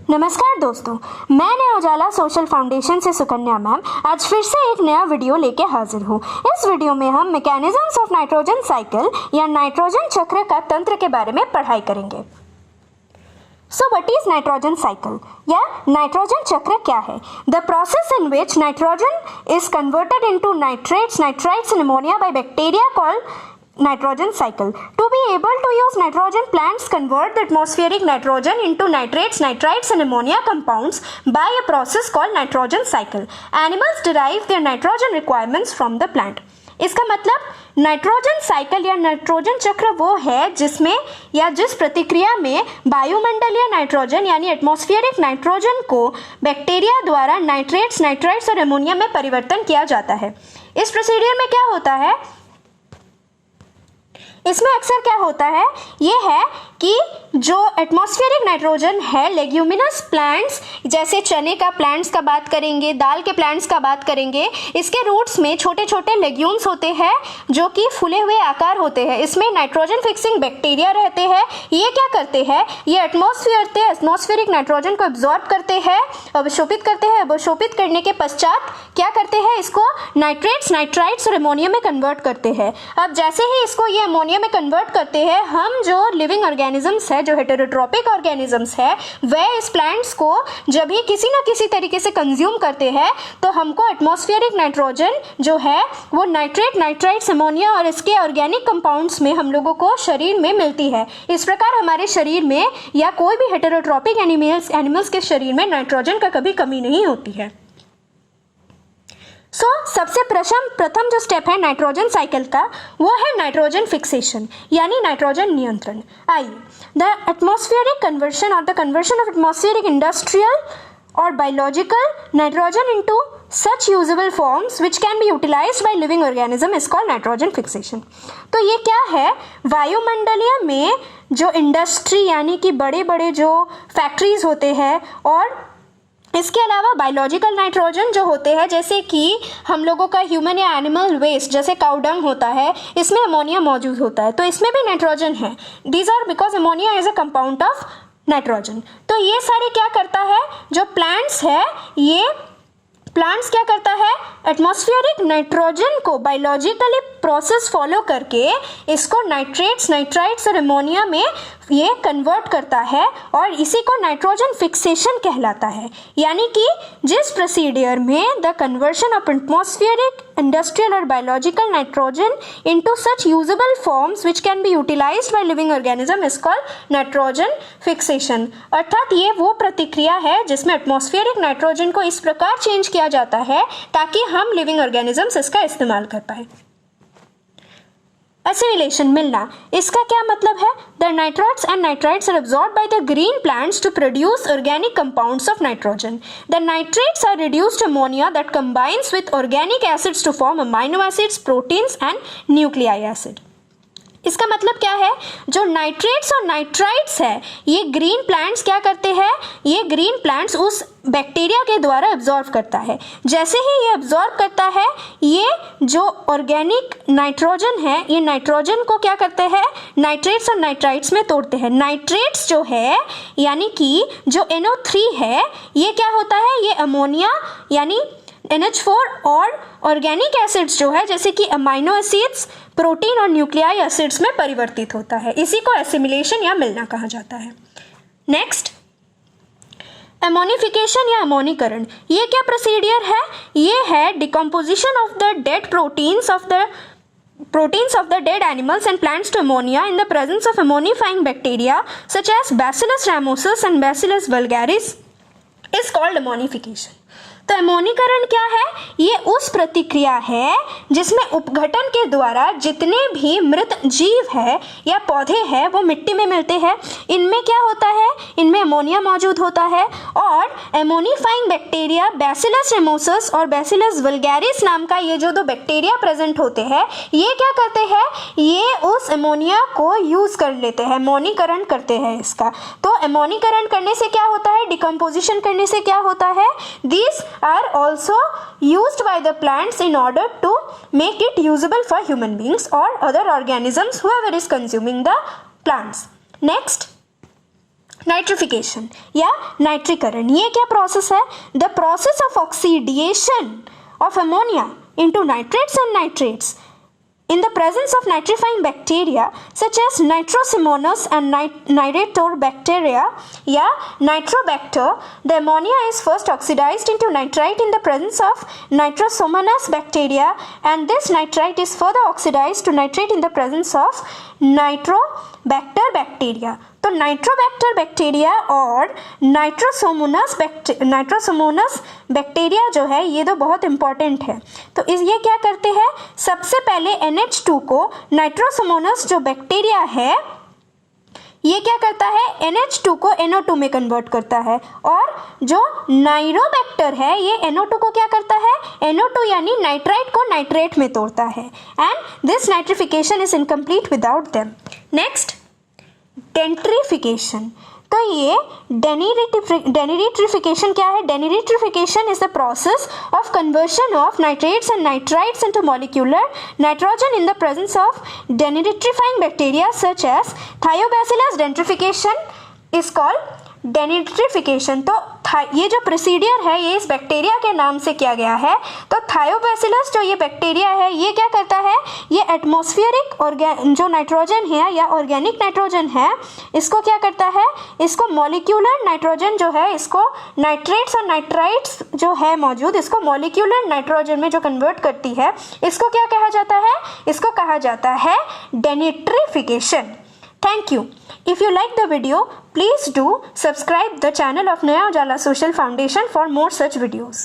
नमस्कार दोस्तों, मैं नया उजाला सोशल फाउंडेशन से सुकन्या मैम आज फिर से एक नया वीडियो लेके हाजिर हूँ। इस वीडियो में हम मैकेनिज्म्स ऑफ नाइट्रोजन साइकिल या नाइट्रोजन चक्र का तंत्र के बारे में पढ़ाई करेंगे। So what is nitrogen cycle या नाइट्रोजन चक्र क्या है? The process in which nitrogen is converted into nitrates, nitrites and ammonia by bacteria called nitrogen cycle. To be able to use nitrogen, plants convert the atmospheric nitrogen into nitrates, nitrites and ammonia compounds by a process called nitrogen cycle. Animals derive their nitrogen requirements from the plant. इसका मतलब nitrogen cycle या nitrogen चक्र वो है जिसमें या जिस प्रक्रिया में वायुमंडलीय नाइट्रोजन यानी एटमॉस्फेरिक नाइट्रोजन को बैक्टीरिया द्वारा नाइट्रेट्स, नाइट्राइट्स और अमोनिया में परिवर्तन किया जाता है। इस प्रोसीडियर में क्या होता है, इसमें अक्सर क्या होता है, ये है कि जो एटमॉस्फेरिक नाइट्रोजन है लेग्यूमिनस प्लांट्स जैसे चने का प्लांट्स का बात करेंगे, दाल के प्लांट्स का बात करेंगे, इसके रूट्स में छोटे छोटे लेग्यूम्स होते हैं जो कि फूले हुए आकार होते हैं। इसमें नाइट्रोजन फिक्सिंग बैक्टीरिया रहते हैं। ये क्या करते हैं, ये एटमॉस्फेरिक नाइट्रोजन को एब्जॉर्ब करते हैं, अवशोषित करते हैं। अवशोषित करने के पश्चात क्या करते हैं, इसको नाइट्रेट्स, नाइट्राइट्स और अमोनिया में कन्वर्ट करते हैं। अब जैसे ही इसको ये अमोनिया में कन्वर्ट करते हैं, हम जो लिविंग ऑर्गेनिजम्स है, जो हेटेरोट्रॉपिक ऑर्गेनिजम्स है, वह इस प्लांट्स को जब भी किसी ना किसी तरीके से कंज्यूम करते हैं तो हमको एटमॉस्फेरिक नाइट्रोजन जो है वो नाइट्रेट, नाइट्राइट्स, अमोनिया और इसके ऑर्गेनिक कंपाउंड्स में हम लोगों को शरीर में मिलती है। इस प्रकार हमारे शरीर में या कोई भी हेटेरोट्रॉपिक एनिमल्स के शरीर में नाइट्रोजन का कभी कमी नहीं होती है। सबसे प्रथम जो स्टेप है नाइट्रोजन साइकिल का वो है नाइट्रोजन फिक्सेशन यानी नाइट्रोजन नियंत्रण। आइए, द एटमॉस्फेरिक कन्वर्शन और the conversion of atmospheric industrial और biological nitrogen into such usable forms which can be utilized by living organism is called nitrogen fixation। तो ये क्या है, वायुमंडलीय में जो इंडस्ट्री यानी कि बड़े बड़े जो फैक्ट्रीज होते हैं और इसके अलावा बायोलॉजिकल नाइट्रोजन जो होते हैं, जैसे कि हम लोगों का ह्यूमन या एनिमल वेस्ट जैसे काउडंग होता है, इसमें अमोनिया मौजूद होता है, तो इसमें भी नाइट्रोजन है। These are because ammonia is a compound of nitrogen. तो ये सारे क्या करता है, जो प्लांट्स है, ये प्लांट्स क्या करता है, एटमॉस्फेरिक नाइट्रोजन को बायोलॉजिकली प्रोसेस फॉलो करके इसको नाइट्रेट्स, नाइट्राइट्स और अमोनिया में ये कन्वर्ट करता है और इसी को नाइट्रोजन फिक्सेशन कहलाता है। यानी कि जिस प्रोसीडियर में the conversion of atmospheric, industrial और biological nitrogen into such usable forms which can be utilized by living organism is called nitrogen fixation. अर्थात ये वो प्रतिक्रिया है जिसमें एटमॉस्फेरिक नाइट्रोजन को इस प्रकार चेंज किया जाता है ताकि हम लिविंग ऑर्गेनिजम्स इसका इस्तेमाल कर पाए। एसिमिलेशन, मिलना, इसका क्या मतलब है, the nitrites and nitrites are absorbed by the green plants to produce organic compounds of nitrogen. The nitrates are reduced ammonia that combines with organic acids to form amino acids, proteins and nucleic acid. इसका मतलब क्या है, जो nitrates और nitrites है, ये green plants क्या करते हैं, ये ग्रीन प्लांट्स उस बैक्टीरिया के द्वारा एब्जॉर्ब करता है। जैसे ही ये एब्जॉर्ब करता है, ये जो ऑर्गेनिक नाइट्रोजन है, ये नाइट्रोजन को क्या करते हैं, नाइट्रेट्स और नाइट्राइट्स में तोड़ते हैं। नाइट्रेट्स जो है यानी कि जो NO3 है, ये क्या होता है, ये अमोनिया यानी NH4 और ऑर्गेनिक एसिड्स जो है जैसे कि अमाइनो एसिड्स, प्रोटीन और न्यूक्लियाई एसिड्स में परिवर्तित होता है। इसी को एसिमिलेशन या मिलना कहा जाता है। नेक्स्ट, एमोनिफिकेशन या अमोनीकरण। ये क्या प्रोसीडियर है, ये है decomposition of the dead proteins of the dead animals and plants to ammonia in the presence of ammonifying bacteria such as Bacillus ramosus and Bacillus vulgaris is called ammonification। तो अमोनीकरण क्या है, ये उस प्रतिक्रिया है जिसमें उपघटन के द्वारा जितने भी मृत जीव है या पौधे हैं वो मिट्टी में मिलते हैं। इनमें क्या होता है, इनमें अमोनिया मौजूद होता है और एमोनीफाइंग बैक्टीरिया बैसिलस रेमोसस और बैसिलस वल्गैरिस नाम का ये जो दो बैक्टीरिया प्रेजेंट होते हैं, ये क्या करते हैं, ये उस अमोनिया को यूज कर लेते हैं, अमोनीकरण करते हैं इसका। तो अमोनीकरण करने से क्या होता है, डिकम्पोजिशन करने से क्या होता है, this are also used by the plants in order to make it usable for human beings or other organisms whoever is consuming the plants. Next, nitrification या नाइट्रीकरण, ये क्या प्रोसेस है? The process of oxidation of ammonia into nitrates and nitrates in the presence of nitrifying bacteria such as Nitrosomonas and Nitrobacteria या Nitrobacter. The ammonia is first oxidized into nitrite in the presence of Nitrosomonas bacteria, and this nitrite is further oxidized to nitrate in the presence of Nitrobacter bacteria. तो Nitrobacter bacteria और Nitrosomonas bacteria जो है ये तो बहुत important है। तो ये क्या करते हैं? सबसे पहले NH2 को नाइट्रोसोमोनस जो बैक्टीरिया है ये क्या करता है? NH2 को NO2 में कन्वर्ट करता है, और जो नाइरोबैक्टर है ये NO2 को क्या करता है? NO2 यानी नाइट्राइट को नाइट्रेट में तोड़ता है, and this nitrification is incomplete without them. Next, denitrification. तो ये डेनिट्रिफिकेशन क्या है? Denitrification is the process of conversion of nitrates and nitrites into molecular nitrogen in the presence of denitrifying bacteria such as thiobacillus. Denitrification is called denitrification. तो ये जो procedure है ये इस बैक्टीरिया के नाम से किया गया है। तो थायोबैसिलस जो ये बैक्टीरिया है ये क्या करता है? ये एटमॉस्फेरिक जो नाइट्रोजन है या ऑर्गेनिक नाइट्रोजन है इसको क्या करता है? इसको मॉलिक्यूलर नाइट्रोजन जो है इसको नाइट्रेट्स और नाइट्राइट्स जो है मौजूद इसको मॉलिक्यूलर नाइट्रोजन में जो कन्वर्ट करती है इसको क्या कहा जाता है? इसको कहा जाता है डेनिट्रिफिकेशन। Thank you. If you like the video, please do subscribe the channel of Naya Ujala Social Foundation for more such videos.